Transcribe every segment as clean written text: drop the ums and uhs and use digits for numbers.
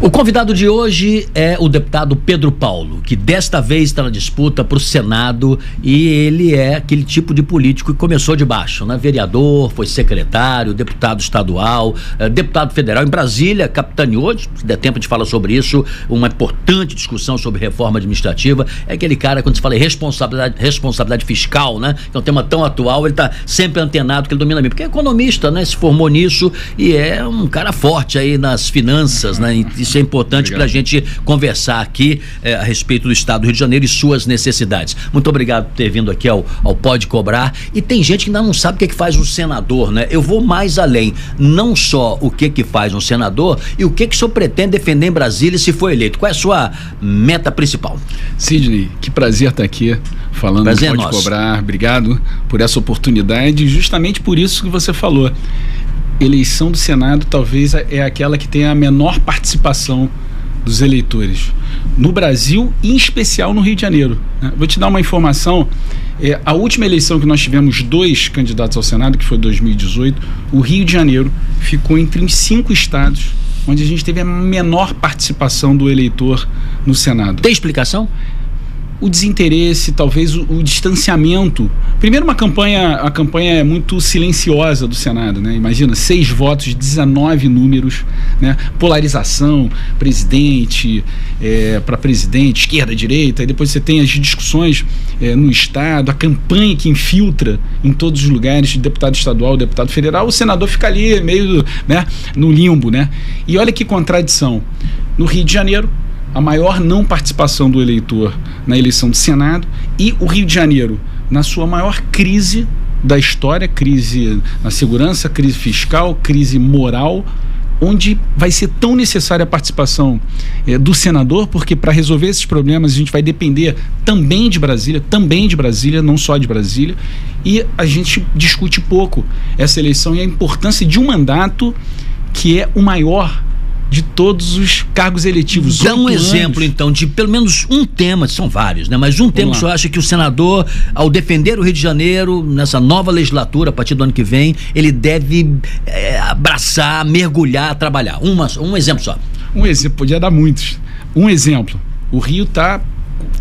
O convidado de hoje é o deputado Pedro Paulo, que desta vez está na disputa para o Senado, e ele é aquele tipo de político que começou de baixo, né? Vereador, foi secretário, deputado estadual, deputado federal em Brasília, capitaneou, se der tempo de falar sobre isso, uma importante discussão sobre reforma administrativa. É aquele cara, quando se fala em responsabilidade fiscal, né? Que é um tema tão atual, ele está sempre antenado, que ele domina bem, porque é economista, né? Se formou nisso e é um cara forte aí nas finanças, né? Isso é importante para a gente conversar aqui a respeito do estado do Rio de Janeiro e suas necessidades. Muito obrigado por ter vindo aqui ao Pode Cobrar. E tem gente que ainda não sabe o que faz um senador, né? Eu vou mais além, não só o que faz um senador e o que o senhor pretende defender em Brasília se for eleito. Qual é a sua meta principal? Sidney, que prazer estar aqui falando do Pode Cobrar. Obrigado por essa oportunidade, justamente por isso que você falou. Eleição do Senado talvez é aquela que tem a menor participação dos eleitores no Brasil e em especial no Rio de Janeiro, né? Vou te dar uma informação, a última eleição que nós tivemos 2 candidatos ao Senado, que foi 2018, o Rio de Janeiro ficou entre os 5 estados onde a gente teve a menor participação do eleitor no Senado. Tem explicação? O desinteresse, talvez o distanciamento. Primeiro, a campanha é muito silenciosa do Senado, né? Imagina, 6 votos, 19 números, né? Polarização, presidente, para presidente, esquerda, direita, e depois você tem as discussões no Estado, a campanha que infiltra em todos os lugares, de deputado estadual, deputado federal, o senador fica ali meio, né, no limbo, né? E olha que contradição. No Rio de Janeiro, a maior não participação do eleitor na eleição do Senado, e o Rio de Janeiro na sua maior crise da história, crise na segurança, crise fiscal, crise moral, onde vai ser tão necessária a participação do senador, porque para resolver esses problemas a gente vai depender também de Brasília, não só de Brasília, e a gente discute pouco essa eleição e a importância de um mandato que é o maior de todos os cargos eletivos. Dá um exemplo, então, de pelo menos um tema, são vários, né? Mas um tema que o senhor acha que o senador, ao defender o Rio de Janeiro, nessa nova legislatura, a partir do ano que vem, ele deve abraçar, mergulhar, trabalhar. Um exemplo só. Um exemplo, podia dar muitos. Um exemplo, o Rio está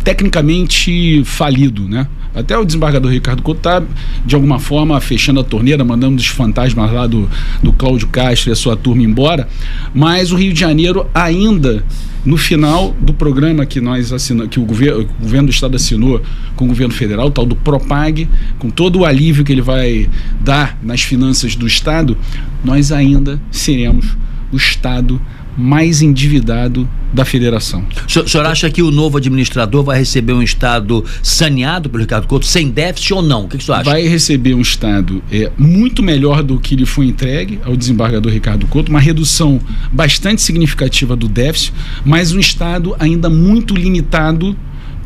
tecnicamente falido, né? Até o desembargador Ricardo Couto está, de alguma forma, fechando a torneira, mandando os fantasmas lá do Cláudio Castro e a sua turma embora, mas o Rio de Janeiro ainda, no final do programa que nós assinamos, que o governo do estado assinou com o governo federal, o tal do Propag, com todo o alívio que ele vai dar nas finanças do estado, nós ainda seremos o estado mais endividado da federação. O senhor acha que o novo administrador vai receber um estado saneado pelo Ricardo Couto, sem déficit ou não? O que o senhor acha? Vai receber um estado muito melhor do que lhe foi entregue ao desembargador Ricardo Couto, uma redução bastante significativa do déficit, mas um estado ainda muito limitado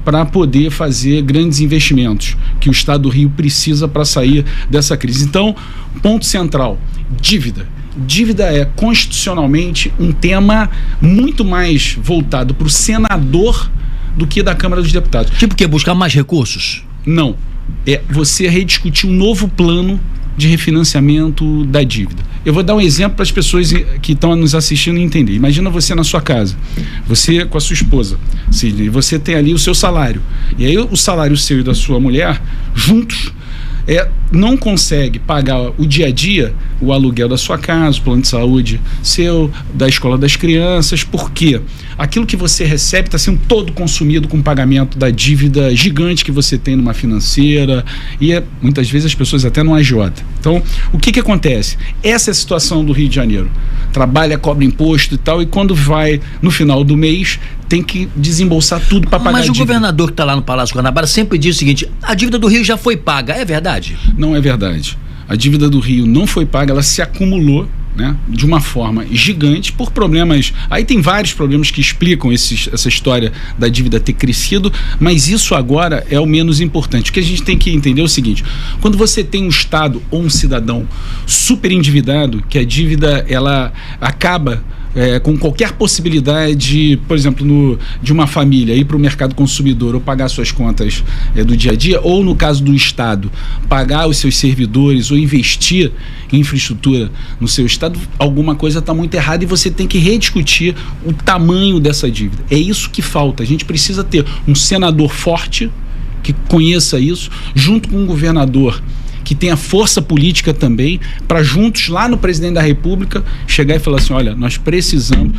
para poder fazer grandes investimentos que o estado do Rio precisa para sair dessa crise. Então, ponto central, dívida. Dívida é constitucionalmente um tema muito mais voltado para o senador do que da Câmara dos Deputados. Tipo o quê? Buscar mais recursos? Não. É você rediscutir um novo plano de refinanciamento da dívida. Eu vou dar um exemplo para as pessoas que estão nos assistindo entender. Imagina você na sua casa, você com a sua esposa, Sidney, você tem ali o seu salário. E aí o salário seu e da sua mulher, juntos, não consegue pagar o dia a dia, o aluguel da sua casa, o plano de saúde seu, da escola das crianças, porque aquilo que você recebe está sendo todo consumido com o pagamento da dívida gigante que você tem numa financeira e muitas vezes as pessoas até no agiota. Então, o que acontece? Essa é a situação do Rio de Janeiro. Trabalha, cobra imposto e tal, e quando vai no final do mês tem que desembolsar tudo para pagar a dívida. Mas o governador que está lá no Palácio Guanabara sempre diz o seguinte: a dívida do Rio já foi paga. É verdade? Não é verdade. A dívida do Rio não foi paga, ela se acumulou, né, de uma forma gigante por problemas. Aí tem vários problemas que explicam essa história da dívida ter crescido, mas isso agora é o menos importante. O que a gente tem que entender é o seguinte: quando você tem um estado ou um cidadão super endividado, que a dívida ela acaba com qualquer possibilidade, por exemplo, de uma família ir para o mercado consumidor ou pagar suas contas do dia a dia, ou no caso do Estado, pagar os seus servidores ou investir em infraestrutura no seu Estado, alguma coisa está muito errada e você tem que rediscutir o tamanho dessa dívida. É isso que falta. A gente precisa ter um senador forte que conheça isso, junto com um governador que tenha força política também, para juntos, lá no presidente da República, chegar e falar assim, olha, nós precisamos,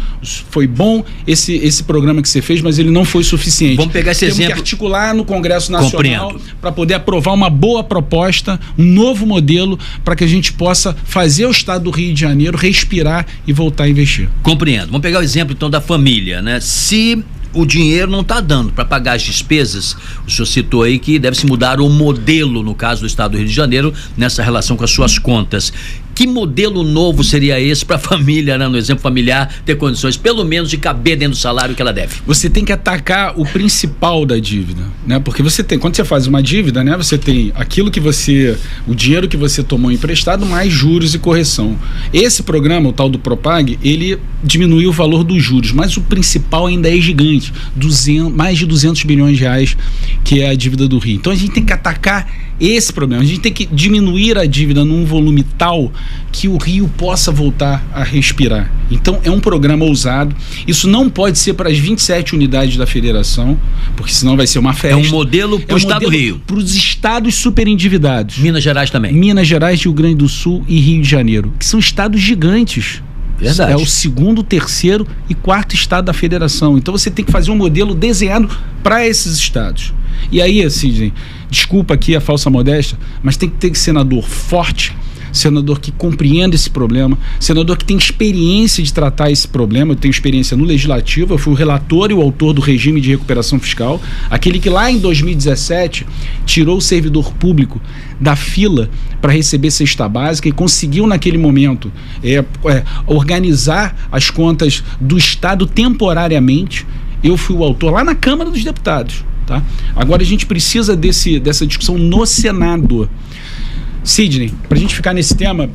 foi bom esse programa que você fez, mas ele não foi suficiente. Vamos pegar esse Temos exemplo. que articular no Congresso Nacional para poder aprovar uma boa proposta, um novo modelo, para que a gente possa fazer o Estado do Rio de Janeiro respirar e voltar a investir. Compreendo. Vamos pegar o exemplo, então, da família, né? Se o dinheiro não está dando para pagar as despesas, o senhor citou aí que deve se mudar o modelo, no caso do Estado do Rio de Janeiro, nessa relação com as suas contas. Que modelo novo seria esse para a família, né, no exemplo familiar, ter condições, pelo menos, de caber dentro do salário que ela deve? Você tem que atacar o principal da dívida, né? Porque você tem, quando você faz uma dívida, né, você tem aquilo que o dinheiro que você tomou emprestado, mais juros e correção. Esse programa, o tal do Propag, ele diminuiu o valor dos juros, mas o principal ainda é gigante, mais de 200 bilhões de reais, que é a dívida do Rio. Então a gente tem que atacar esse problema, a gente tem que diminuir a dívida num volume tal que o Rio possa voltar a respirar. Então é um programa ousado, isso não pode ser para as 27 unidades da federação, porque senão vai ser uma festa. É um modelo para o Estado do Rio. Para os estados superendividados. Minas Gerais também. Minas Gerais, Rio Grande do Sul e Rio de Janeiro, que são estados gigantes. Verdade. É o segundo, terceiro e quarto estado da federação. Então você tem que fazer um modelo desenhado para esses estados. E aí, Sidney, desculpa aqui a falsa modéstia, mas tem que ter senador forte, senador que compreenda esse problema, senador que tem experiência de tratar esse problema. Eu tenho experiência no Legislativo, eu fui o relator e o autor do regime de recuperação fiscal, aquele que lá em 2017 tirou o servidor público da fila para receber cesta básica e conseguiu naquele momento organizar as contas do Estado temporariamente. Eu fui o autor lá na Câmara dos Deputados, tá? Agora a gente precisa dessa discussão no Senado. Sidney, para a gente ficar nesse tema,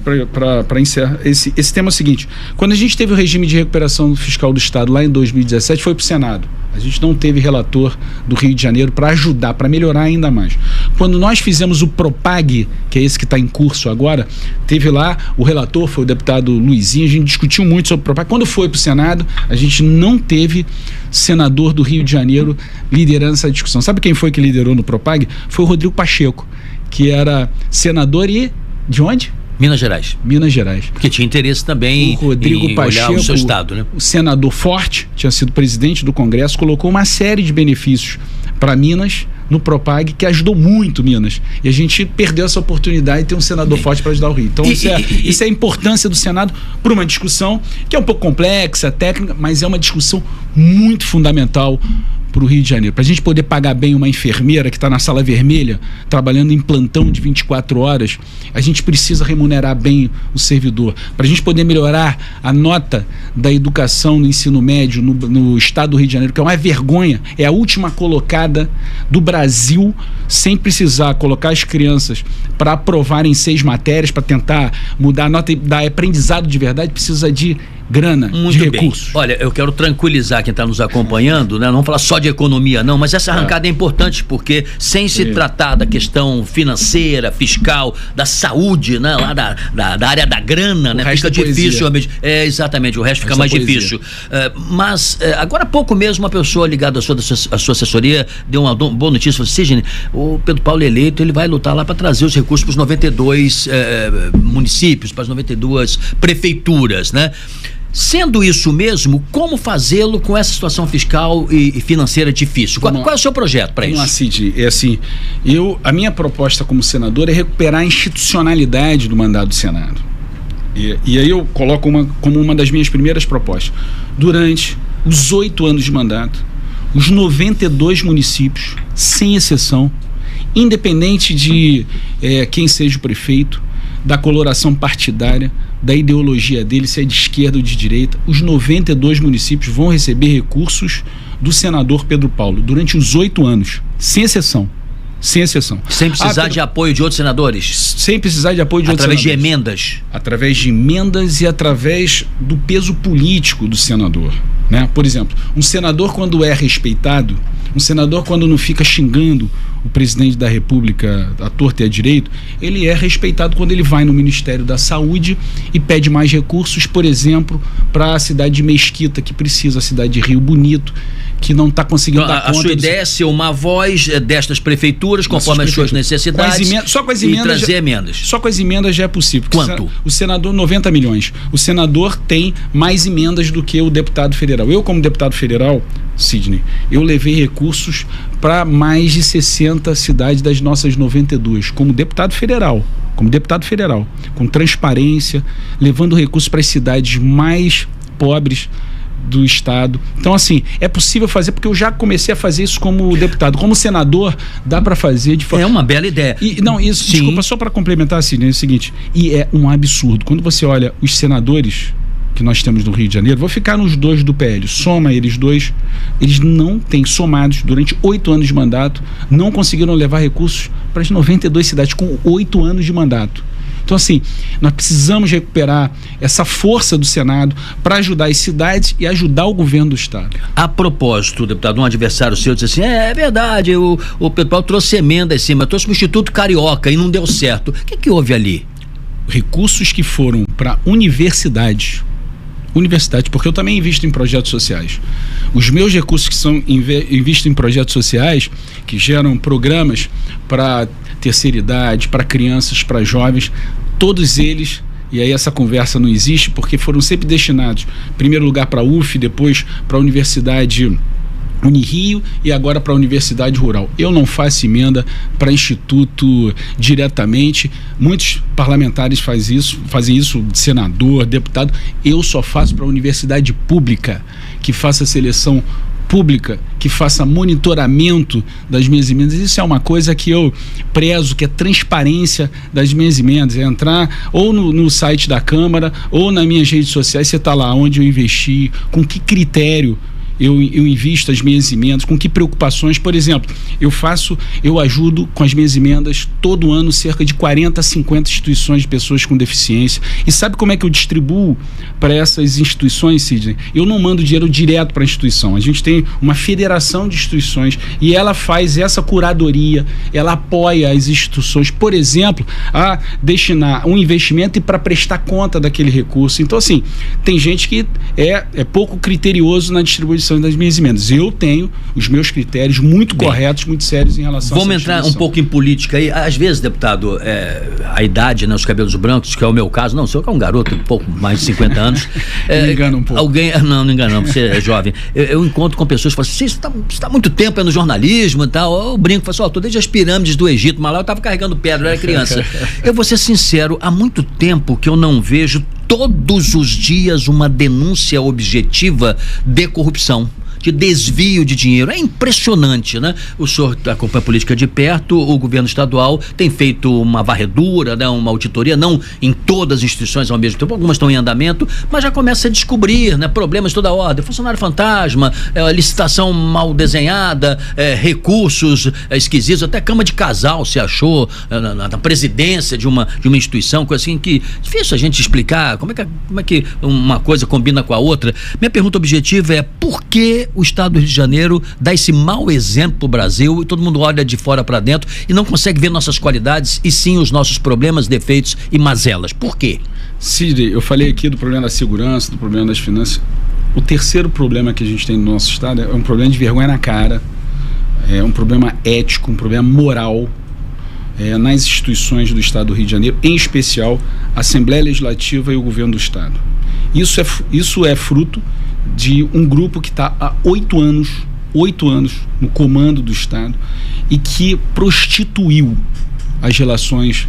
para encerrar, esse tema é o seguinte: quando a gente teve o regime de recuperação fiscal do Estado lá em 2017, foi para o Senado. A gente não teve relator do Rio de Janeiro para ajudar, para melhorar ainda mais. Quando nós fizemos o Propag, que é esse que está em curso agora, teve lá, o relator foi o deputado Luizinho, a gente discutiu muito sobre o Propag. Quando foi para o Senado, a gente não teve senador do Rio de Janeiro liderando essa discussão. Sabe quem foi que liderou no Propag? Foi o Rodrigo Pacheco, que era senador e de onde? Minas Gerais. Minas Gerais. Porque tinha interesse também o Rodrigo em Pacheco, olhar o seu estado, né? O senador forte, tinha sido presidente do Congresso, colocou uma série de benefícios para Minas no Propag, que ajudou muito Minas. E a gente perdeu essa oportunidade de ter um senador forte para ajudar o Rio. Então isso é a importância do Senado para uma discussão que é um pouco complexa, técnica, mas é uma discussão muito fundamental para o Rio de Janeiro. Para a gente poder pagar bem uma enfermeira que está na sala vermelha, trabalhando em plantão de 24 horas, a gente precisa remunerar bem o servidor. Para a gente poder melhorar a nota da educação no ensino médio no estado do Rio de Janeiro, que é uma vergonha, é a última colocada do Brasil, sem precisar colocar as crianças para aprovarem 6 matérias, para tentar mudar a nota e dar aprendizado de verdade, precisa de grana, muito de bem. recursos. Olha, eu quero tranquilizar quem está nos acompanhando, né? Não falar só de economia, não, mas essa arrancada é importante, porque sem se tratar da questão financeira, fiscal, da saúde, né? Lá da área da grana, né? Fica difícil, realmente. Exatamente, o resto fica mais difícil. Mas agora há pouco mesmo uma pessoa ligada à sua assessoria deu uma boa notícia, falou: Sidney, o Pedro Paulo eleito, ele vai lutar lá para trazer os recursos para os 92 municípios, para as 92 prefeituras, né? Sendo isso mesmo, como fazê-lo com essa situação fiscal e financeira difícil? Qual é o seu projeto para isso? Vamos lá, Cid. É assim, a minha proposta como senador é recuperar a institucionalidade do mandato do Senado. E aí eu coloco como uma das minhas primeiras propostas. Durante os 8 anos de mandato, os 92 municípios, sem exceção, independente de quem seja o prefeito, da coloração partidária, da ideologia dele, se é de esquerda ou de direita, os 92 municípios vão receber recursos do senador Pedro Paulo durante os 8 anos, sem exceção. sem exceção. Sem precisar de apoio de outros senadores? Sem precisar de apoio de outros senadores. Através de emendas? Através de emendas e através do peso político do senador, né? Por exemplo, um senador quando é respeitado, um senador quando não fica xingando o presidente da República à torta e à direito, ele é respeitado quando ele vai no Ministério da Saúde e pede mais recursos, por exemplo, para a cidade de Mesquita, que precisa, a cidade de Rio Bonito, que não está conseguindo dar conta. A sua ideia é ser uma voz destas prefeituras, conforme as suas necessidades, só com as emendas, e trazer emendas. Só com as emendas já é possível. Quanto? O senador, 90 milhões. O senador tem mais emendas do que o deputado federal. Eu, como deputado federal, Sidney, eu levei recursos para mais de 60 cidades das nossas 92, como deputado federal, com transparência, levando recursos para as cidades mais pobres do estado. Então, assim, é possível fazer, porque eu já comecei a fazer isso como deputado. Como senador, dá para fazer de forma... É uma bela ideia. Desculpa, só para complementar, assim, é o seguinte, e é um absurdo. Quando você olha os senadores que nós temos no Rio de Janeiro, vou ficar nos dois do PL, soma eles dois, eles não têm somados, durante 8 anos de mandato, não conseguiram levar recursos para as 92 cidades com 8 anos de mandato. Então, assim, nós precisamos recuperar essa força do Senado para ajudar as cidades e ajudar o governo do estado. A propósito, deputado, um adversário seu disse assim, é verdade, o Pedro Paulo trouxe emenda em cima, trouxe o Instituto Carioca e não deu certo. O que houve ali? Recursos que foram para universidades, porque eu também invisto em projetos sociais. Os meus recursos que são invisto em projetos sociais, que geram programas para terceira idade, para crianças, para jovens, todos eles, e aí essa conversa não existe, porque foram sempre destinados, em primeiro lugar para a UF, depois para a Universidade Unirio e agora para a Universidade Rural. Eu não faço emenda para instituto diretamente, muitos parlamentares fazem isso, senador, deputado. Eu só faço para a universidade pública, que faça seleção pública, que faça monitoramento das minhas emendas. Isso é uma coisa que eu prezo, que é transparência das minhas emendas, é entrar ou no site da Câmara ou nas minhas redes sociais, você está lá onde eu investi, com que critério eu invisto as minhas emendas, com que preocupações. Por exemplo, eu ajudo com as minhas emendas todo ano cerca de 40 a 50 instituições de pessoas com deficiência. E sabe como é que eu distribuo para essas instituições, Sidney? Eu não mando dinheiro direto para a instituição. A gente tem uma federação de instituições e ela faz essa curadoria, ela apoia as instituições, por exemplo, a destinar um investimento e para prestar conta daquele recurso. Então, assim, tem gente que é pouco criterioso na distribuição das minhas emendas. Eu tenho os meus critérios muito corretos, muito sérios em relação a essa Vamos entrar um pouco em política aí. Às vezes, deputado, a idade, né, os cabelos brancos, que é o meu caso, não, o senhor que é um garoto, um pouco mais de 50 anos. Me engana um pouco. Não engana não, você é jovem. Eu encontro com pessoas que falam assim, você está muito tempo no jornalismo e tal. Eu brinco, falo assim, tô desde as pirâmides do Egito, mas lá eu estava carregando pedra, eu era criança. Eu vou ser sincero, há muito tempo que eu não vejo todos os dias uma denúncia objetiva de corrupção, de desvio de dinheiro. É impressionante, né? O senhor acompanha a política de perto, o governo estadual tem feito uma varredura, né? Uma auditoria, não em todas as instituições ao mesmo tempo, algumas estão em andamento, mas já começa a descobrir, né? Problemas de toda ordem, funcionário fantasma, licitação mal desenhada, recursos esquisitos, até cama de casal se achou na presidência de uma instituição, coisa assim que difícil a gente explicar como é que uma coisa combina com a outra. Minha pergunta objetiva é por que o estado do Rio de Janeiro dá esse mau exemplo para o Brasil e todo mundo olha de fora para dentro e não consegue ver nossas qualidades e sim os nossos problemas, defeitos e mazelas. Por quê? Sidney, eu falei aqui do problema da segurança, do problema das finanças. O terceiro problema que a gente tem no nosso estado é um problema de vergonha na cara, é um problema ético, um problema moral nas instituições do estado do Rio de Janeiro, em especial a Assembleia Legislativa e o governo do estado. Isso é fruto de um grupo que está há 8 anos no comando do estado e que prostituiu as relações,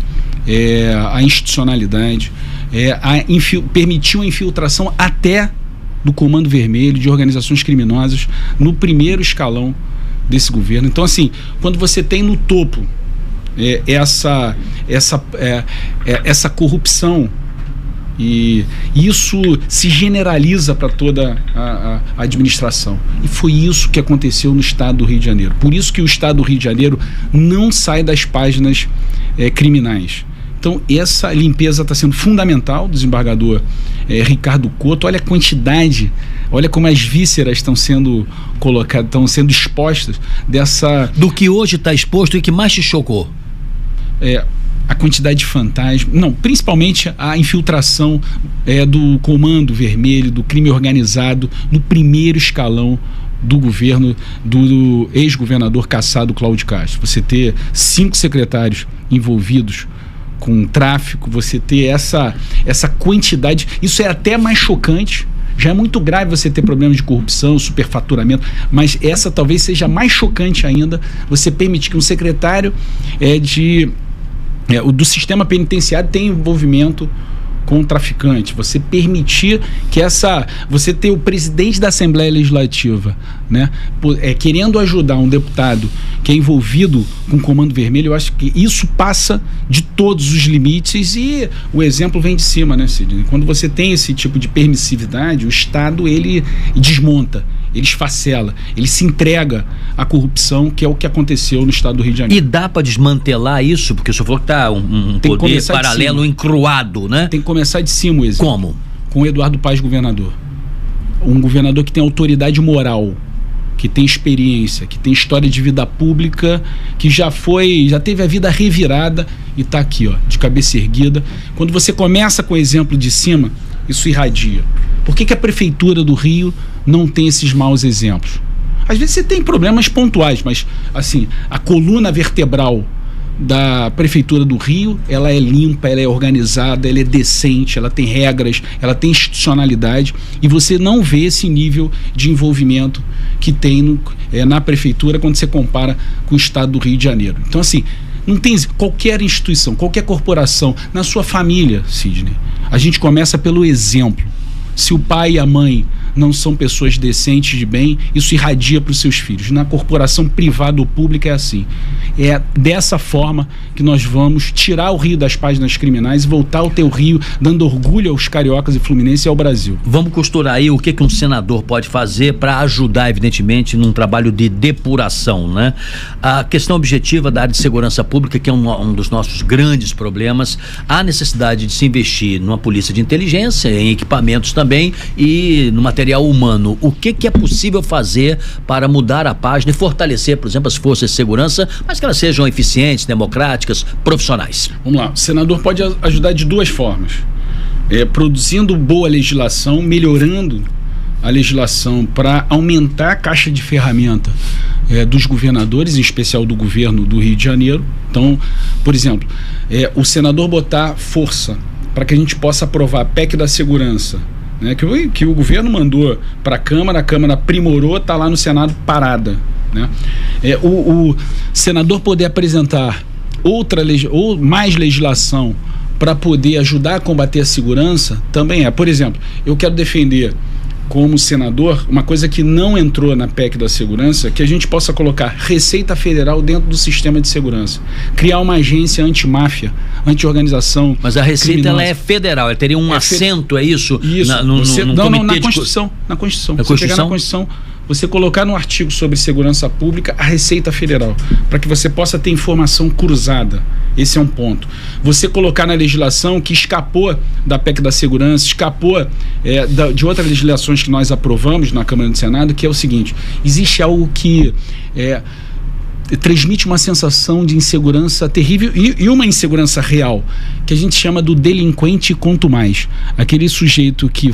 a institucionalidade, permitiu a infiltração até do Comando Vermelho, de organizações criminosas no primeiro escalão desse governo. Então, assim, quando você tem no topo essa corrupção E isso se generaliza para toda a administração. E foi isso que aconteceu no estado do Rio de Janeiro. Por isso que o estado do Rio de Janeiro não sai das páginas criminais. Então, essa limpeza está sendo fundamental, desembargador Ricardo Couto. Olha a quantidade, olha como as vísceras estão sendo colocadas, estão sendo expostas dessa... Do que hoje está exposto e que mais te chocou? A quantidade de fantasmas, não, principalmente a infiltração do Comando Vermelho, do crime organizado, no primeiro escalão do governo do ex-governador cassado Cláudio Castro. Você ter 5 secretários envolvidos com tráfico, você ter essa quantidade, isso é até mais chocante. Já é muito grave você ter problemas de corrupção, superfaturamento, mas essa talvez seja mais chocante ainda, você permitir que um secretário do sistema penitenciário tenha envolvimento com o traficante, você permitir que você ter o presidente da Assembleia Legislativa, né, querendo ajudar um deputado que é envolvido com o Comando Vermelho. Eu acho que isso passa de todos os limites e o exemplo vem de cima, né, Sidney? Quando você tem esse tipo de permissividade, o Estado, ele desmonta, ele esfacela, ele se entrega à corrupção, que é o que aconteceu no estado do Rio de Janeiro. E dá para desmantelar isso? Porque o senhor falou que está um poder paralelo encruado, né? Tem que começar de cima o exemplo. Como? Com o Eduardo Paes governador. Um governador que tem autoridade moral, que tem experiência, que tem história de vida pública, que já teve a vida revirada e está aqui, ó, de cabeça erguida. Quando você começa com o exemplo de cima, isso irradia. Por que a Prefeitura do Rio não tem esses maus exemplos? Às vezes você tem problemas pontuais, mas assim, a coluna vertebral da Prefeitura do Rio, ela é limpa, ela é organizada, ela é decente, ela tem regras, ela tem institucionalidade, e você não vê esse nível de envolvimento que tem na Prefeitura quando você compara com o estado do Rio de Janeiro. Então, assim, não tem qualquer instituição, qualquer corporação, na sua família, Sidney, a gente começa pelo exemplo. Se o pai e a mãe não são pessoas decentes de bem, isso irradia para os seus filhos. Na corporação privada ou pública é assim. É dessa forma que nós vamos tirar o Rio das páginas criminais e voltar ao teu Rio, dando orgulho aos cariocas e fluminenses e ao Brasil. Vamos costurar aí o que um senador pode fazer para ajudar, evidentemente, num trabalho de depuração, né? A questão objetiva da área de segurança pública, que é um dos nossos grandes problemas, há necessidade de se investir numa polícia de inteligência, em equipamentos também e no material humano. O que é possível fazer para mudar a página e fortalecer, por exemplo, as forças de segurança, mas que elas sejam eficientes, democráticas, profissionais? Vamos lá, o senador pode ajudar de duas formas. Produzindo boa legislação, melhorando a legislação para aumentar a caixa de ferramenta dos governadores, em especial do governo do Rio de Janeiro. Então, por exemplo, o senador botar força para que a gente possa aprovar a PEC da segurança, né, que o governo mandou para a Câmara aprimorou, está lá no Senado parada, né? O senador poder apresentar ou mais legislação para poder ajudar a combater a segurança também por exemplo, eu quero defender como senador uma coisa que não entrou na PEC da segurança, que a gente possa colocar Receita Federal dentro do sistema de segurança, criar uma agência antimáfia, anti-organização. Mas a Receita ela é federal, ela teria um assento, é isso? Isso. Na Constituição. Na Constituição. Você pegar na Constituição, você colocar no artigo sobre segurança pública a Receita Federal, para que você possa ter informação cruzada. Esse é um ponto. Você colocar na legislação que escapou da PEC da segurança, escapou de outras legislações que nós aprovamos na Câmara e no Senado, que é o seguinte: existe algo que transmite uma sensação de insegurança terrível e uma insegurança real, que a gente chama do delinquente quanto mais. Aquele sujeito que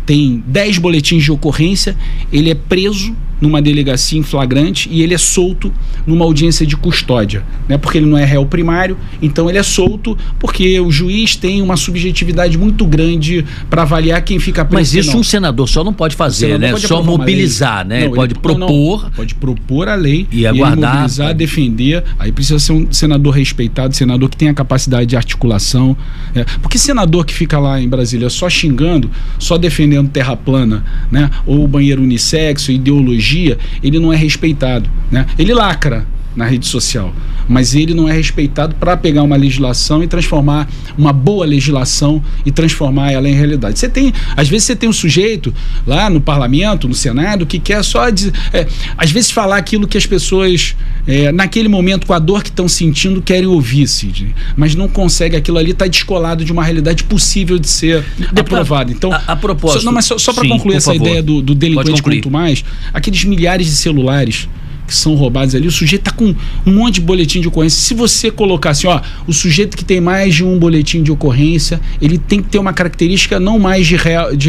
tem 10 boletins de ocorrência, ele é preso numa delegacia em flagrante e ele é solto numa audiência de custódia, né? Porque ele não é réu primário, então ele é solto porque o juiz tem uma subjetividade muito grande para avaliar quem fica preso. Mas isso um senador só não pode fazer, né? Só mobilizar, né? Ele pode propor. Pode propor a lei e aguardar, mobilizar, defender. Aí precisa ser um senador respeitado, senador que tenha capacidade de articulação. Porque senador que fica lá em Brasília só xingando, só defendendo terra plana, né? Ou banheiro unissex, ideologia, ele não é respeitado, né? Ele lacra, na rede social, mas ele não é respeitado para pegar uma legislação e transformar uma boa legislação e transformar ela em realidade. Às vezes você tem um sujeito lá no parlamento, no Senado, que quer só às vezes falar aquilo que as pessoas naquele momento, com a dor que estão sentindo, querem ouvir, Sidney, mas não consegue. Aquilo ali está descolado de uma realidade possível de ser aprovada. Então, a propósito, mas só para concluir essa ideia do delinquente quanto mais, aqueles milhares de celulares que são roubados ali, o sujeito está com um monte de boletim de ocorrência. Se você colocar assim, o sujeito que tem mais de um boletim de ocorrência, ele tem que ter uma característica não mais de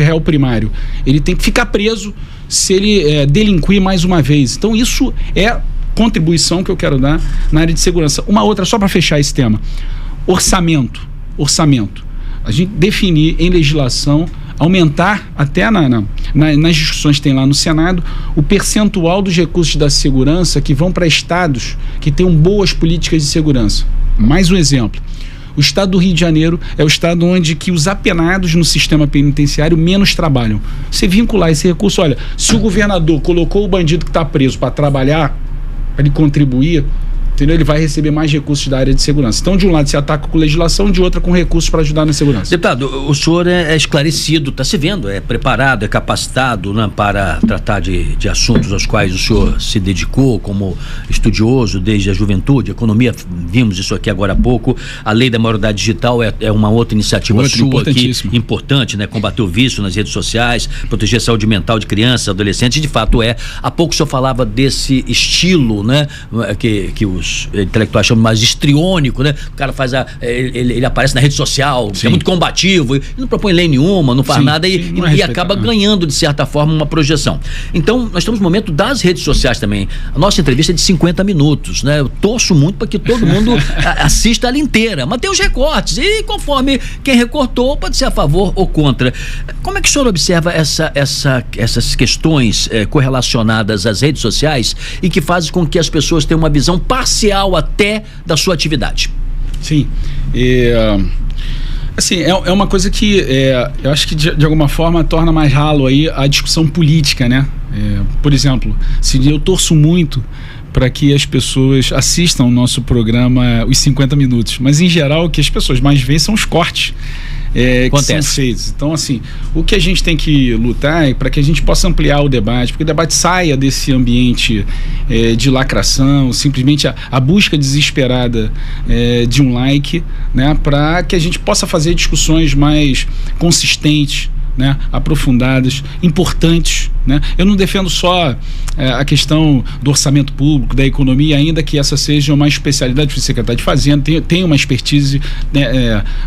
réu primário. Ele tem que ficar preso se ele delinquir mais uma vez. Então isso é contribuição que eu quero dar na área de segurança. Uma outra, só para fechar esse tema. Orçamento. A gente definir em legislação, aumentar até nas discussões que tem lá no Senado, o percentual dos recursos da segurança que vão para estados que tenham boas políticas de segurança. Mais um exemplo. O estado do Rio de Janeiro é o estado onde que os apenados no sistema penitenciário menos trabalham. Você vincular esse recurso, olha, se o governador colocou o bandido que está preso para trabalhar, para ele contribuir, entendeu? Ele vai receber mais recursos da área de segurança. Então, de um lado, se ataca com legislação, de outra, com recursos para ajudar na segurança. Deputado, o senhor é esclarecido, está se vendo, é preparado, é capacitado, né, para tratar de assuntos aos quais o senhor se dedicou como estudioso desde a juventude, economia, vimos isso aqui agora há pouco. A lei da maioridade digital é uma outra iniciativa sua aqui, importante, né? Combater o vício nas redes sociais, proteger a saúde mental de crianças, adolescentes, de fato é. Há pouco o senhor falava desse estilo, né, que os intelectuais chamam mais histriônico, né? O cara faz ele aparece na rede social, é muito combativo, não propõe lei nenhuma, não faz nada e acaba ganhando, de certa forma, uma projeção. Então, nós estamos no momento das redes sociais também. A nossa entrevista é de 50 minutos, né? Eu torço muito para que todo mundo assista ela inteira, mas tem os recortes e conforme quem recortou pode ser a favor ou contra. Como é que o senhor observa essas questões correlacionadas às redes sociais e que fazem com que as pessoas tenham uma visão parcial até da sua atividade? Sim. Assim, é uma coisa que eu acho que de alguma forma torna mais ralo aí a discussão política, né? Por exemplo, se eu torço muito para que as pessoas assistam o nosso programa Os 50 Minutos, mas em geral o que as pessoas mais veem são os cortes que são feitos. Então, assim, o que a gente tem que lutar é para que a gente possa ampliar o debate, porque o debate saia desse ambiente de lacração, simplesmente a busca desesperada de um like, né, para que a gente possa fazer discussões mais consistentes, né, aprofundadas, importantes, né? Eu não defendo só a questão do orçamento público, da economia, ainda que essa seja uma especialidade do secretário de Fazenda, tem uma expertise,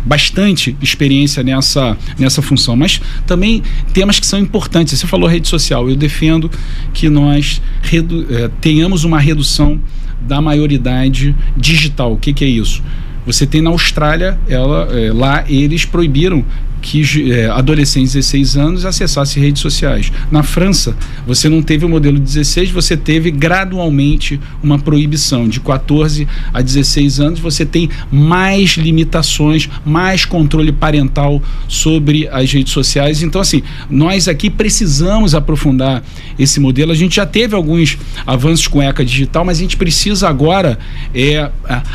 bastante experiência nessa função, mas também temas que são importantes. Você falou rede social, eu defendo que nós tenhamos uma redução da maioridade digital. O que é isso? Você tem na Austrália, lá eles proibiram que adolescentes de 16 anos acessassem redes sociais. Na França, você não teve o modelo 16, você teve gradualmente uma proibição. De 14 a 16 anos, você tem mais limitações, mais controle parental sobre as redes sociais. Então, assim, nós aqui precisamos aprofundar esse modelo. A gente já teve alguns avanços com ECA digital, mas a gente precisa agora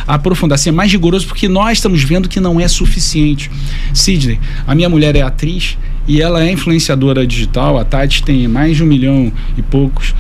aprofundar, ser mais rigoroso, porque nós estamos vendo que não é suficiente. Sidney, a minha mulher é atriz e ela é influenciadora digital. A Tati tem mais de 1 milhão e poucos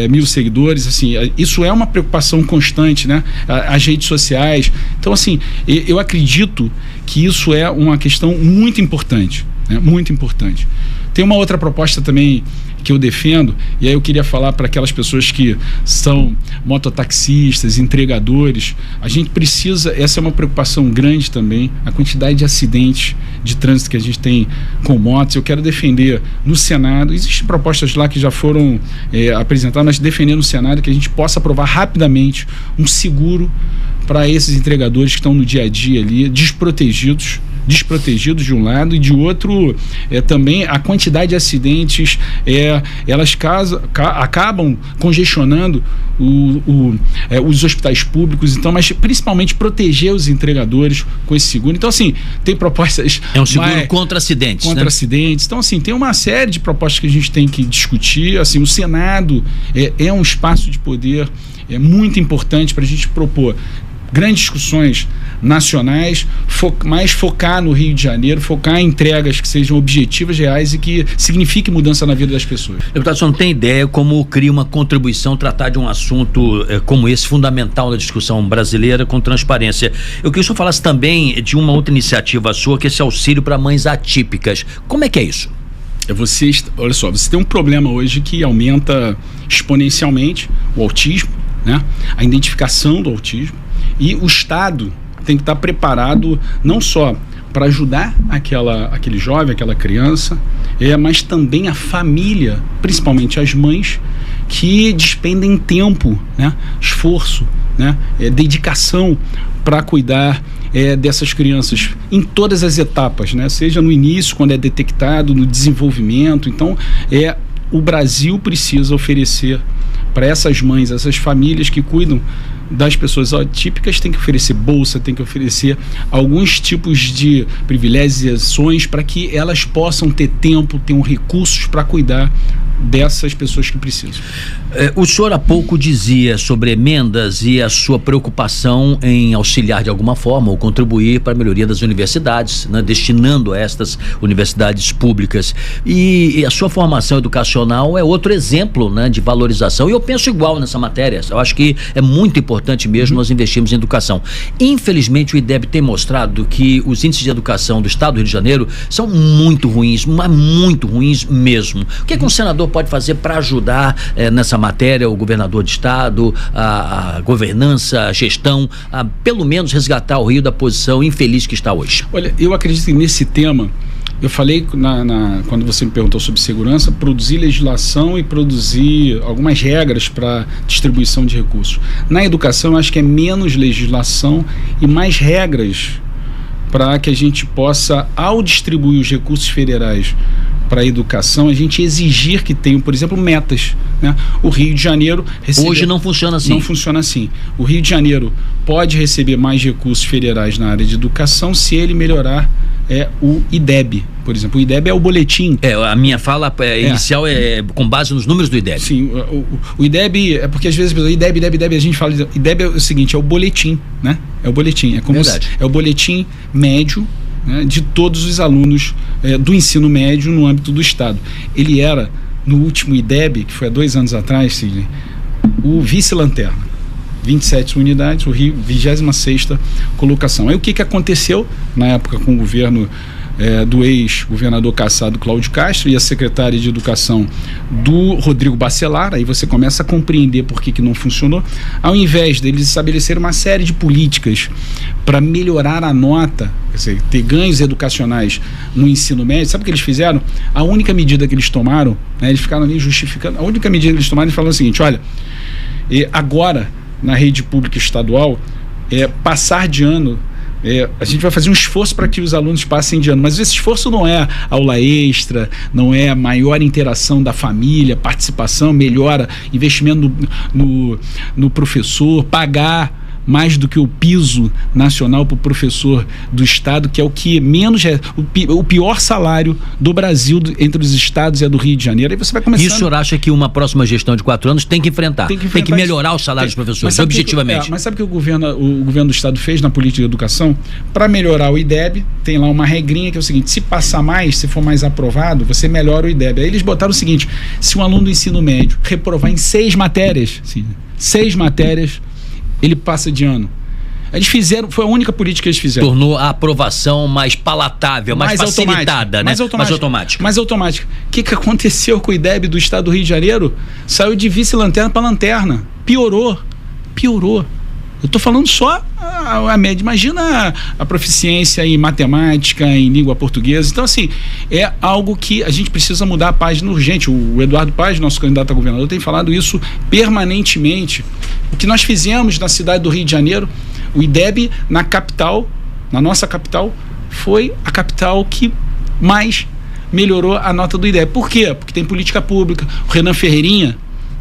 mil seguidores. Assim, isso é uma preocupação constante, né? As redes sociais. Então, assim, eu acredito que isso é uma questão muito importante, né? Muito importante. Tem uma outra proposta também que eu defendo, e aí eu queria falar para aquelas pessoas que são mototaxistas, entregadores. A gente precisa, essa é uma preocupação grande também, a quantidade de acidentes de trânsito que a gente tem com motos. Eu quero defender no Senado, existem propostas lá que já foram apresentadas, mas defender no Senado que a gente possa aprovar rapidamente um seguro para esses entregadores que estão no dia a dia ali, desprotegidos, desprotegidos de um lado, e de outro também a quantidade de acidentes, elas acabam congestionando os hospitais públicos, então, mas principalmente proteger os entregadores com esse seguro. Então, assim, tem propostas... É um seguro contra acidentes, contra acidentes. Então, assim, tem uma série de propostas que a gente tem que discutir. Assim, o Senado é um espaço de poder muito importante para a gente propor grandes discussões nacionais, mais focar no Rio de Janeiro, focar em entregas que sejam objetivas, reais e que signifiquem mudança na vida das pessoas. Deputado, você não tem ideia como cria uma contribuição tratar de um assunto como esse, fundamental na discussão brasileira, com transparência. Eu queria que o senhor falasse também de uma outra iniciativa sua, que é esse auxílio para mães atípicas. Como é que é isso? Olha só, você tem um problema hoje que aumenta exponencialmente o autismo, né? A identificação do autismo, e o Estado tem que estar preparado não só para ajudar aquele jovem, aquela criança, mas também a família, principalmente as mães, que despendem tempo, né? Esforço, né? Dedicação para cuidar dessas crianças em todas as etapas, né? Seja no início, quando é detectado, no desenvolvimento. Então, o Brasil precisa oferecer para essas mães, essas famílias que cuidam das pessoas atípicas, tem que oferecer bolsa, tem que oferecer alguns tipos de privilégios e ações para que elas possam ter tempo, tenham recursos para cuidar dessas pessoas que precisam. O senhor há pouco dizia sobre emendas e a sua preocupação em auxiliar de alguma forma ou contribuir para a melhoria das universidades, né, destinando a estas universidades públicas. E a sua formação educacional é outro exemplo, né, de valorização. E eu penso igual nessa matéria. Eu acho que é muito importante mesmo nós investirmos em educação. Infelizmente, o IDEB tem mostrado que os índices de educação do Estado do Rio de Janeiro são muito ruins, mas muito ruins mesmo. O que um senador pode fazer para ajudar nessa matéria, o governador de estado, a governança, a gestão, a pelo menos resgatar o Rio da posição infeliz que está hoje? Olha, eu acredito que nesse tema, eu falei quando você me perguntou sobre segurança, produzir legislação e produzir algumas regras para distribuição de recursos. Na educação, eu acho que é menos legislação e mais regras para que a gente possa, ao distribuir os recursos federais para a educação, a gente exigir que tenham, por exemplo, metas, né? O Rio de Janeiro hoje não funciona assim. Não funciona assim. O Rio de Janeiro pode receber mais recursos federais na área de educação se ele melhorar o IDEB, por exemplo. O IDEB é o boletim. A minha fala inicial é com base nos números do IDEB. Sim, o IDEB é porque às vezes IDEB, a gente fala, IDEB é o seguinte, é o boletim, né? É o boletim, é o boletim médio, né, de todos os alunos do ensino médio no âmbito do Estado. Ele era, no último IDEB, que foi há 2 anos atrás, Sidney, o vice-lanterna. 27 unidades, o Rio, 26ª colocação. Aí o que aconteceu na época com o governo do ex-governador cassado Cláudio Castro e a secretária de Educação do Rodrigo Bacelar? Aí você começa a compreender por que não funcionou. Ao invés deles estabelecer uma série de políticas para melhorar a nota, quer dizer, ter ganhos educacionais no ensino médio, sabe o que eles fizeram? A única medida que eles tomaram, né, eles ficaram ali justificando, a única medida que eles tomaram, eles falaram o seguinte: olha, agora na rede pública estadual, passar de ano, a gente vai fazer um esforço para que os alunos passem de ano, mas esse esforço não é aula extra, não é maior interação da família, participação, melhora, investimento no professor, pagar mais do que o piso nacional para o professor do estado, que é o que menos o pior salário do Brasil entre os estados é do Rio de Janeiro. Aí você vai começar. E o senhor acha que uma próxima gestão de 4 anos tem que enfrentar? Tem que melhorar os salários dos professores, objetivamente. Mas sabe o que o governo do estado fez na política de educação? Para melhorar o IDEB, tem lá uma regrinha que é o seguinte: se passar mais, se for mais aprovado, você melhora o IDEB. Aí eles botaram o seguinte: se um aluno do ensino médio reprovar em 6 matérias, 6 matérias, ele passa de ano. Eles fizeram, foi a única política que eles fizeram. Tornou a aprovação mais palatável, mais facilitada, né? Mais automática. O que aconteceu com o IDEB do estado do Rio de Janeiro? Saiu de vice-lanterna para lanterna. Piorou. Eu estou falando só a média. Imagina a proficiência em matemática, em língua portuguesa. Então, assim, é algo que a gente precisa mudar a página urgente. O Eduardo Paes, nosso candidato a governador, tem falado isso permanentemente. O que nós fizemos na cidade do Rio de Janeiro, o IDEB na capital, na nossa capital, foi a capital que mais melhorou a nota do IDEB. Por quê? Porque tem política pública. O Renan Ferreirinha,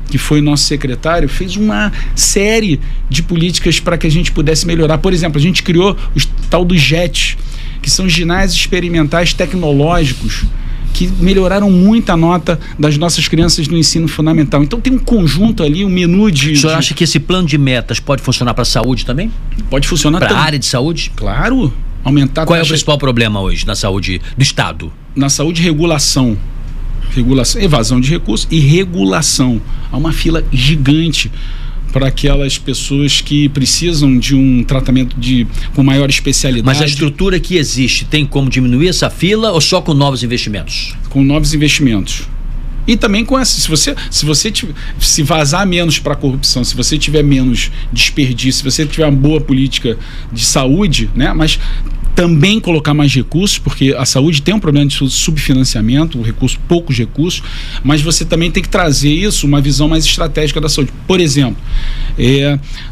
que foi nosso secretário, fez uma série de políticas para que a gente pudesse melhorar. Por exemplo, a gente criou o tal dos JETs, que são ginásios experimentais tecnológicos, que melhoraram muito a nota das nossas crianças no ensino fundamental. Então tem um conjunto ali, um menu de... O senhor acha que esse plano de metas pode funcionar para a saúde também? Pode funcionar para a área de saúde? Claro. Aumentar. Qual é o principal problema hoje na saúde do Estado? Na saúde, regulação, evasão de recursos e regulação. Há uma fila gigante para aquelas pessoas que precisam de um tratamento com maior especialidade. Mas a estrutura que existe tem como diminuir essa fila ou só com novos investimentos? Com novos investimentos. E também com essa, se vazar menos para a corrupção, se você tiver menos desperdício, se você tiver uma boa política de saúde, né? Mas também colocar mais recursos, porque a saúde tem um problema de subfinanciamento, poucos recursos, mas você também tem que trazer isso, uma visão mais estratégica da saúde. Por exemplo,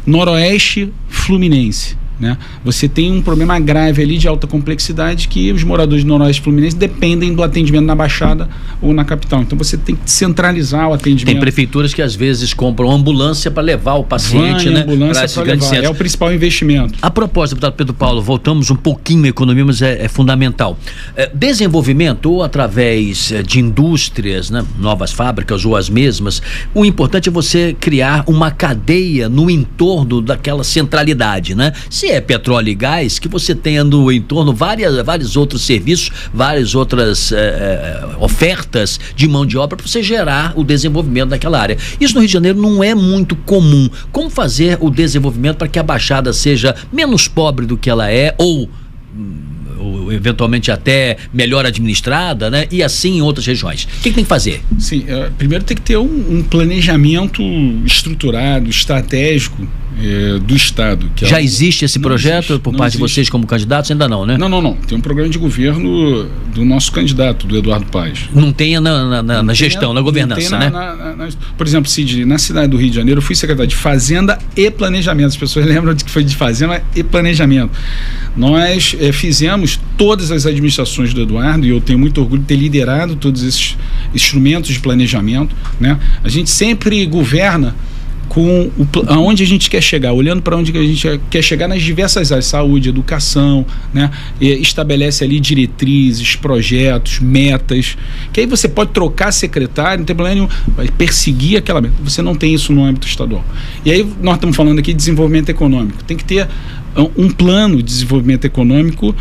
Noroeste Fluminense. Né? Você tem um problema grave ali de alta complexidade que os moradores do Noroeste Fluminense dependem do atendimento na Baixada ou na capital. Então você tem que centralizar o atendimento. Tem prefeituras que às vezes compram ambulância para levar o paciente, né? Ambulância para levar. É o principal investimento. A propósito, deputado Pedro Paulo, voltamos um pouquinho à economia, mas é fundamental. Desenvolvimento ou através de indústrias, né? Novas fábricas ou as mesmas, o importante é você criar uma cadeia no entorno daquela centralidade, né? Se é petróleo e gás, que você tenha no entorno vários outros serviços, várias outras ofertas de mão de obra para você gerar o desenvolvimento daquela área. Isso no Rio de Janeiro não é muito comum. Como fazer o desenvolvimento para que a Baixada seja menos pobre do que ela é ou eventualmente até melhor administrada, né? E assim em outras regiões. O que tem que fazer? Sim, primeiro tem que ter um planejamento estruturado, estratégico do Estado. Que já existe esse projeto por parte de vocês como candidatos? Ainda não, né? Não. Tem um programa de governo do nosso candidato, do Eduardo Paes. Não tem na gestão, na governança, né? Por exemplo, Sidney, na cidade do Rio de Janeiro, eu fui secretário de Fazenda e Planejamento. As pessoas lembram de que foi de Fazenda e Planejamento. Nós fizemos todas as administrações do Eduardo, e eu tenho muito orgulho de ter liderado todos esses instrumentos de planejamento, né? A gente sempre governa com aonde a gente quer chegar, olhando para onde a gente quer chegar nas diversas áreas, saúde, educação, né? E estabelece ali diretrizes, projetos, metas, que aí você pode trocar secretário, não tem problema nenhum, vai perseguir aquela meta. Você não tem isso no âmbito estadual. E aí nós estamos falando aqui de desenvolvimento econômico. Tem que ter um plano de desenvolvimento econômico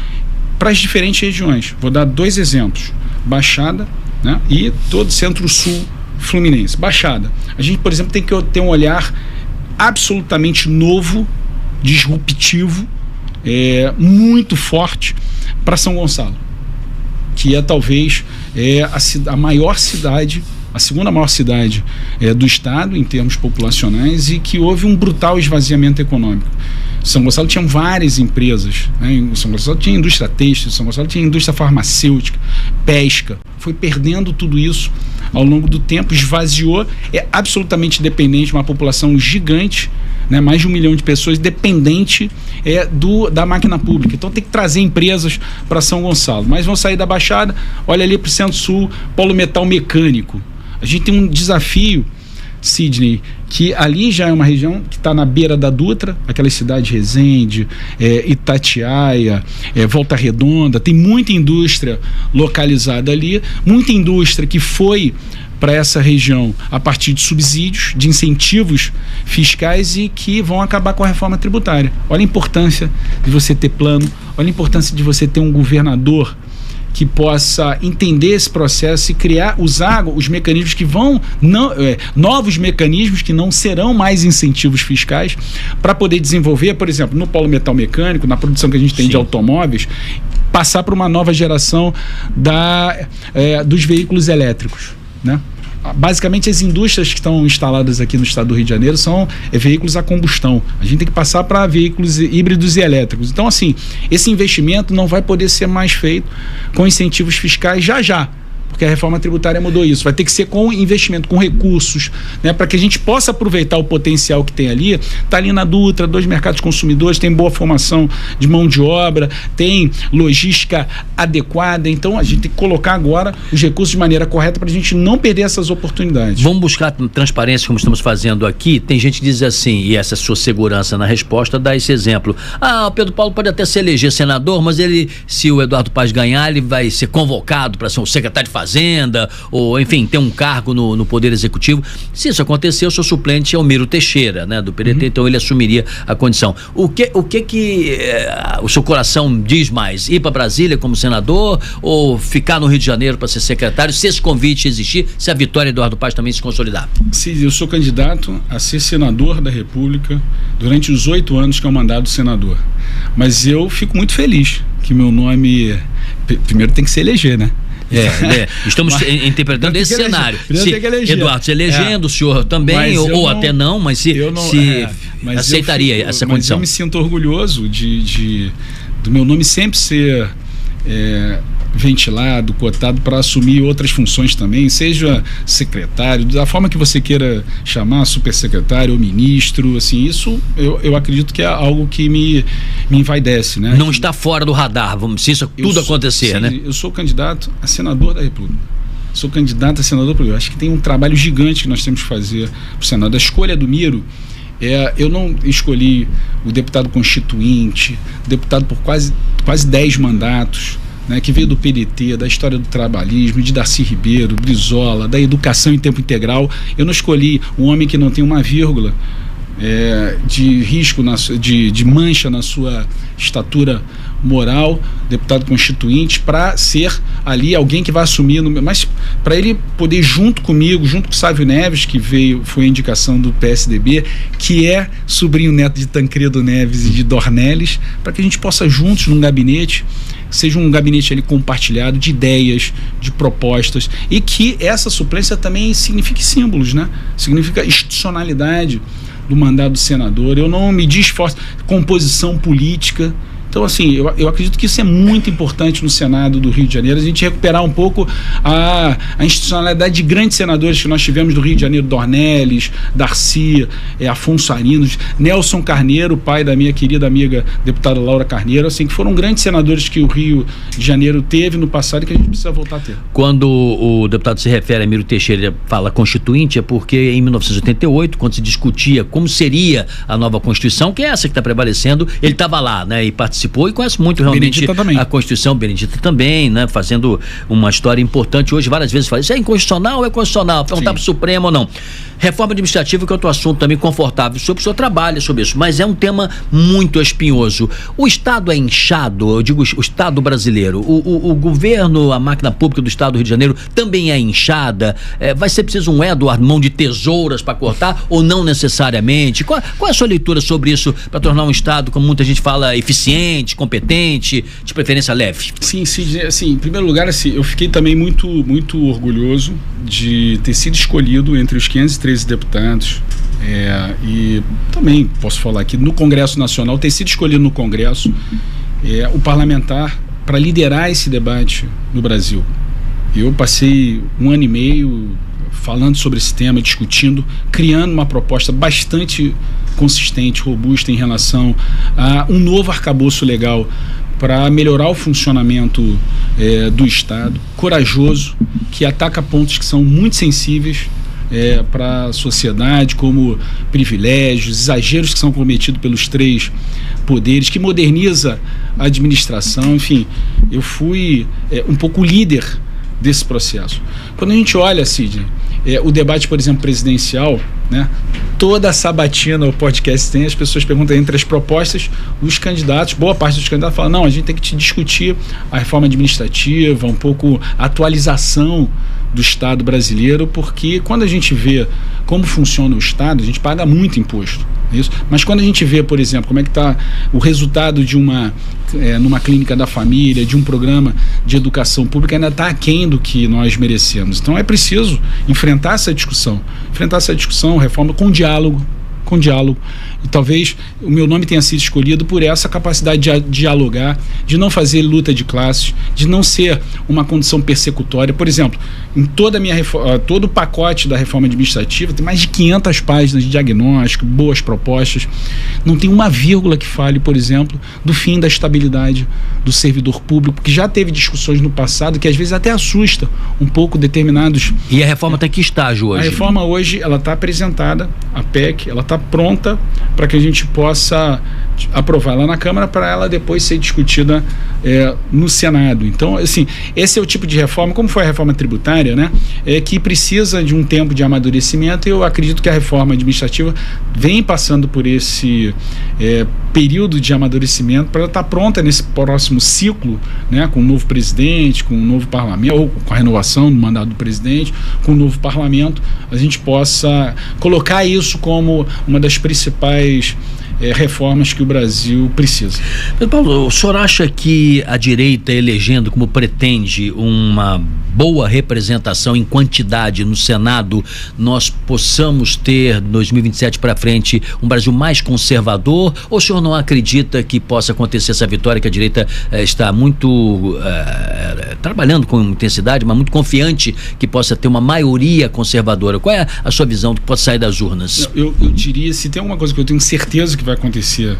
para as diferentes regiões. Vou dar 2 exemplos. Baixada, né? E todo Centro-Sul Fluminense. Baixada. A gente, por exemplo, tem que ter um olhar absolutamente novo, disruptivo, muito forte para São Gonçalo, que é talvez a maior cidade, a segunda maior cidade do estado em termos populacionais, e que houve um brutal esvaziamento econômico. São Gonçalo tinha várias empresas, né? São Gonçalo tinha indústria têxtil, São Gonçalo tinha indústria farmacêutica, pesca, foi perdendo tudo isso ao longo do tempo, esvaziou, é absolutamente dependente, uma população gigante, né? Mais de 1 milhão de pessoas, dependente da máquina pública. Então tem que trazer empresas para São Gonçalo, mas vão sair da Baixada, olha ali para o Centro-Sul, polo metal mecânico. A gente tem um desafio, Sidney, que ali já é uma região que está na beira da Dutra, aquelas cidades de Resende, Itatiaia, Volta Redonda, tem muita indústria localizada ali, muita indústria que foi para essa região a partir de subsídios, de incentivos fiscais, e que vão acabar com a reforma tributária. Olha a importância de você ter plano, olha a importância de você ter um governador que possa entender esse processo e usar os mecanismos que novos mecanismos que não serão mais incentivos fiscais, para poder desenvolver, por exemplo, no polo metal mecânico, na produção que a gente tem de automóveis, passar para uma nova geração dos veículos elétricos, né? Basicamente, as indústrias que estão instaladas aqui no estado do Rio de Janeiro são veículos a combustão. A gente tem que passar para veículos híbridos e elétricos. Então, assim, esse investimento não vai poder ser mais feito com incentivos fiscais já, porque a reforma tributária mudou isso. Vai ter que ser com investimento, com recursos, né, para que a gente possa aproveitar o potencial que tem ali. Está ali na Dutra, 2 mercados consumidores, tem boa formação de mão de obra, tem logística adequada. Então a gente tem que colocar agora os recursos de maneira correta para a gente não perder essas oportunidades. Vamos buscar transparência como estamos fazendo aqui. Tem gente que diz assim, e essa sua segurança na resposta dá esse exemplo. O Pedro Paulo pode até se eleger senador, mas ele, se o Eduardo Paes ganhar, ele vai ser convocado para ser um secretário de Fazenda, ou enfim, ter um cargo no Poder Executivo. Se isso acontecer, o seu suplente é o Miro Teixeira, né, do PDT, então ele assumiria a condição. O que o seu coração diz mais? Ir para Brasília como senador ou ficar no Rio de Janeiro para ser secretário, se esse convite existir, se a vitória do Eduardo Paes também se consolidar? Sim, eu sou candidato a ser senador da República durante os 8 anos que é o mandato do senador. Mas eu fico muito feliz que meu nome primeiro tem que se eleger, né? Estamos interpretando esse cenário. Eduardo se elegendo, o senhor também, ou até não, mas se aceitaria essa condição. Mas eu me sinto orgulhoso do meu nome sempre ser ventilado, cotado para assumir outras funções também, seja secretário, da forma que você queira chamar, supersecretário ou ministro, assim, isso eu acredito que é algo que me envaidece, né? Não está fora do radar, se isso tudo acontecer, né? Eu sou candidato a senador da República. Sou candidato a senador, porque eu acho que tem um trabalho gigante que nós temos que fazer para o Senado. A escolha do Miro, eu não escolhi o deputado constituinte, deputado por quase 10 mandatos, né, que veio do PDT, da história do trabalhismo, de Darcy Ribeiro, Brizola, da educação em tempo integral. Eu não escolhi um homem que não tem uma vírgula de risco, de mancha na sua estatura moral, deputado constituinte, para ser ali alguém que vai assumir, mas para ele poder junto comigo, junto com o Sávio Neves, que foi a indicação do PSDB, que é sobrinho neto de Tancredo Neves e de Dornelles, para que a gente possa juntos num gabinete, seja um gabinete ali compartilhado de ideias, de propostas, e que essa suplência também signifique símbolos, né? Significa institucionalidade do mandato do senador. Eu não me esforço, composição política. Então, assim, eu acredito que isso é muito importante no Senado do Rio de Janeiro, a gente recuperar um pouco a institucionalidade de grandes senadores que nós tivemos do Rio de Janeiro, Dornelles, Darcy, Afonso Arinos, Nelson Carneiro, pai da minha querida amiga deputada Laura Carneiro, assim, que foram grandes senadores que o Rio de Janeiro teve no passado e que a gente precisa voltar a ter. Quando o deputado se refere a Miro Teixeira, fala constituinte, é porque em 1988, quando se discutia como seria a nova Constituição, que é essa que está prevalecendo, ele estava lá, né, e participou e conhece muito realmente a Constituição. Benedita também, né, fazendo uma história importante. Hoje várias vezes fala, isso é inconstitucional ou é constitucional? Perguntar para o Supremo ou não. Reforma administrativa, que é outro assunto também confortável, sobre o senhor trabalha sobre isso, mas é um tema muito espinhoso. O Estado é inchado, eu digo o Estado brasileiro, o governo, a máquina pública do Estado do Rio de Janeiro também é inchada, vai ser preciso um Eduardo, mão de tesouras para cortar ou não necessariamente? Qual é a sua leitura sobre isso para tornar um Estado, como muita gente fala, eficiente, competente, de preferência leve? Sim, assim, em primeiro lugar, assim, eu fiquei também muito, muito orgulhoso de ter sido escolhido entre os 513 deputados, e também posso falar aqui no Congresso Nacional, ter sido escolhido no Congresso o parlamentar para liderar esse debate no Brasil. Eu passei 1 ano e meio falando sobre esse tema, discutindo, criando uma proposta bastante consistente, robusta em relação a um novo arcabouço legal para melhorar o funcionamento do Estado, corajoso, que ataca pontos que são muito sensíveis para a sociedade, como privilégios, exageros que são cometidos pelos 3 poderes, que moderniza a administração. Enfim, eu fui um pouco líder desse processo. Quando a gente olha, Sidney, o debate, por exemplo, presidencial, né, toda a sabatina o podcast tem, as pessoas perguntam entre as propostas, os candidatos, boa parte dos candidatos falam, não, a gente tem que discutir a reforma administrativa, um pouco a atualização do Estado brasileiro, porque quando a gente vê como funciona o Estado, a gente paga muito imposto, isso. Mas quando a gente vê, por exemplo, como é que está o resultado de numa clínica da família, de um programa de educação pública, ainda está aquém do que nós merecemos. Então é preciso enfrentar essa discussão, reforma com diálogo, com diálogo. E talvez o meu nome tenha sido escolhido por essa capacidade de dialogar, de não fazer luta de classes, de não ser uma condição persecutória. Por exemplo, em toda a minha todo o pacote da reforma administrativa tem mais de 500 páginas de diagnóstico, boas propostas. Não tem uma vírgula que fale, por exemplo, do fim da estabilidade do servidor público, que já teve discussões no passado que às vezes até assusta um pouco determinados... E a reforma está em que estágio hoje? A reforma hoje, ela está apresentada, a PEC, ela está pronta para que a gente possa aprovar lá na Câmara, para ela depois ser discutida no Senado. Então, assim, esse é o tipo de reforma, como foi a reforma tributária, né, que precisa de um tempo de amadurecimento, e eu acredito que a reforma administrativa vem passando por esse período de amadurecimento para ela estar pronta nesse próximo ciclo, né, com um novo presidente, com um novo parlamento, ou com a renovação do mandato do presidente, com um novo parlamento, a gente possa colocar isso como uma das principais reformas que o Brasil precisa. Pedro Paulo, o senhor acha que a direita elegendo como pretende uma boa representação em quantidade no Senado, nós possamos ter 2027 para frente um Brasil mais conservador, ou o senhor não acredita que possa acontecer essa vitória, que a direita está muito trabalhando com intensidade, mas muito confiante que possa ter uma maioria conservadora? Qual é a sua visão do que pode sair das urnas? Eu diria, se tem alguma coisa que eu tenho certeza que vai acontecer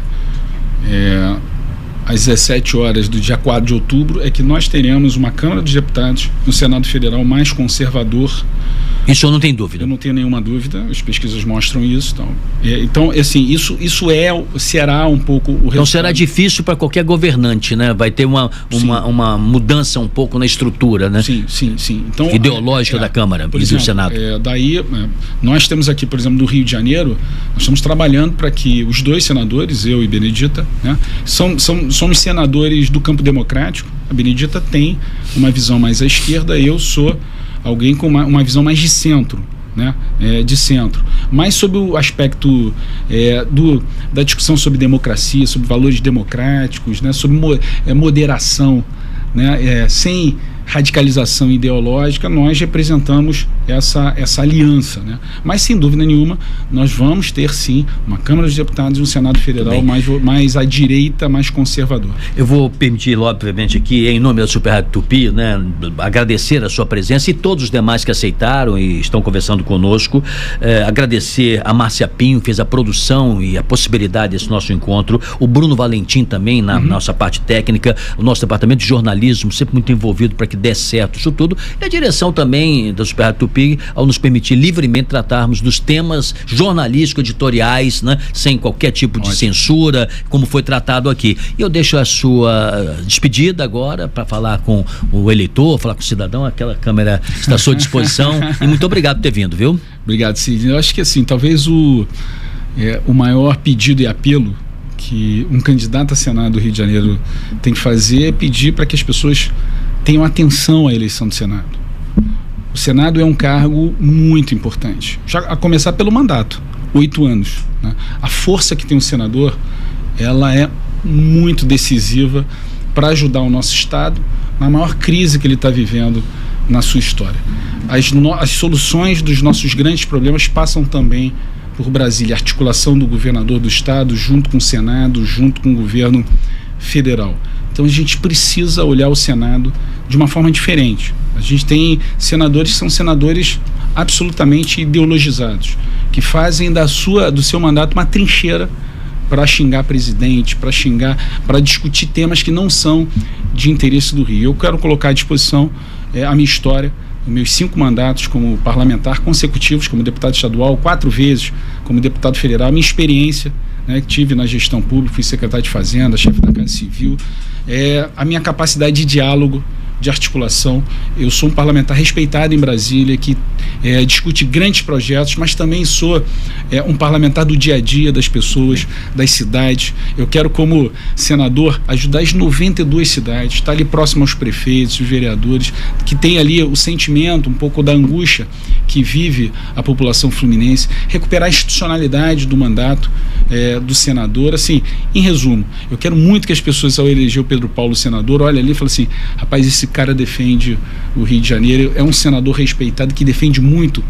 às 17 horas do dia 4 de outubro, é que nós teremos uma Câmara dos Deputados no Senado Federal mais conservador. Isso eu não tenho dúvida. Eu não tenho nenhuma dúvida, as pesquisas mostram isso. Então assim, isso será um pouco o resultado. Então será difícil para qualquer governante, né? Vai ter uma mudança um pouco na estrutura, né? Sim. Então, ideológica da Câmara e do Senado. Nós temos aqui, por exemplo, do Rio de Janeiro, nós estamos trabalhando para que os dois senadores, eu e Benedita, né, somos senadores do campo democrático. A Benedita tem uma visão mais à esquerda, eu sou alguém com uma visão mais de centro, né? De centro, mas sobre o aspecto da discussão sobre democracia, sobre valores democráticos, né? Sobre moderação, né? Sem radicalização ideológica, nós representamos essa aliança, né? Mas sem dúvida nenhuma nós vamos ter sim uma Câmara dos Deputados e um Senado Federal mais à direita, mais conservador. Eu vou permitir, obviamente, aqui em nome da Super Rádio Tupi, né, agradecer a sua presença e todos os demais que aceitaram e estão conversando conosco, agradecer a Márcia Pinho, que fez a produção e a possibilidade desse nosso encontro, o Bruno Valentim também na nossa parte técnica, o nosso departamento de jornalismo sempre muito envolvido para que dê certo isso tudo, e a direção também da Super Rádio Tupi, ao nos permitir livremente tratarmos dos temas jornalísticos, editoriais, né, sem qualquer tipo de censura, como foi tratado aqui. E eu deixo a sua despedida agora para falar com o eleitor, falar com o cidadão, aquela câmera está à sua disposição, e muito obrigado por ter vindo, viu? Obrigado, Sidney. Eu acho que assim, talvez o maior pedido e apelo que um candidato a Senado do Rio de Janeiro tem que fazer é pedir para que as pessoas tenham atenção à eleição do Senado. O Senado é um cargo muito importante, já a começar pelo mandato, 8 anos, né? A força que tem o senador, ela é muito decisiva para ajudar o nosso Estado na maior crise que ele está vivendo na sua história. As soluções dos nossos grandes problemas passam também por Brasília, a articulação do governador do Estado junto com o Senado, junto com o governo federal. Então a gente precisa olhar o Senado de uma forma diferente. A gente tem senadores que são senadores absolutamente ideologizados, que fazem do seu mandato uma trincheira para xingar presidente, para discutir temas que não são de interesse do Rio. Eu quero colocar à disposição a minha história, os meus 5 mandatos como parlamentar consecutivos, como deputado estadual, 4 vezes como deputado federal, a minha experiência, né, que tive na gestão pública, fui secretário de Fazenda, chefe da Casa Civil, a minha capacidade de diálogo, de articulação. Eu sou um parlamentar respeitado em Brasília, que discute grandes projetos, mas também sou um parlamentar do dia a dia das pessoas, das cidades. Eu quero, como senador, ajudar as 92 cidades, estar ali próximo aos prefeitos, os vereadores, que tem ali o sentimento, um pouco da angústia que vive a população fluminense, recuperar a institucionalidade do mandato do senador. Assim, em resumo, eu quero muito que as pessoas, ao eleger o Pedro Paulo senador, olhem ali e falem assim: rapaz, esse cara defende o Rio de Janeiro, é um senador respeitado que defende muito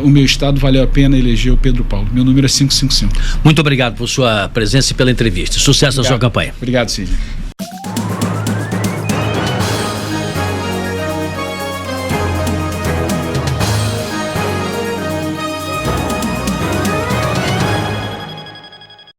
o meu estado, valeu a pena eleger o Pedro Paulo. Meu número é 555. Muito obrigado por sua presença e pela entrevista. Sucesso na sua campanha. Obrigado, Sidney.